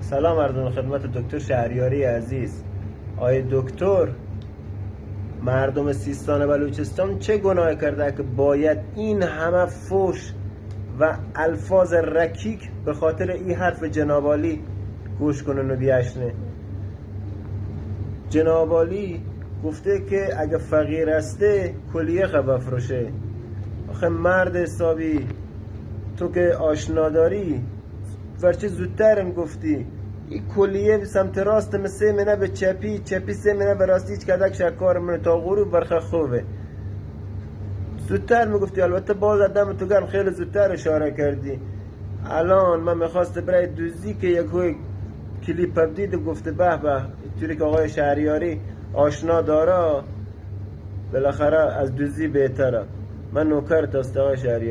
سلام عرض خدمت دکتر شهریاری عزیز. آقای دکتر، مردم سیستان بلوچستان چه گناه کرده که باید این همه فوش و الفاظ رکیک به خاطر این حرف جناب عالی گوش کنن و بیاشنه؟ جناب عالی گفته که اگه فقیر هسته کلیه بفروشه. آخه مرد حسابی، تو که آشنا داری ورچه زودترم گفتی این کلیه به سمت راست سه منه به چپی، چپی سه منه به راستی، هیچ کدک شکار منه تا غروب برخه خوبه. زودتر میگفتی. البته باز دم تو گرم خیلی زودتر اشاره کردی. الان من میخواست برای دوزی که یک کلیپ دید و گفته به به اینطوری که آقای شهریاری آشنا داره، بالاخره از دوزی بهتره. من نوکرت است آقای شهریاری.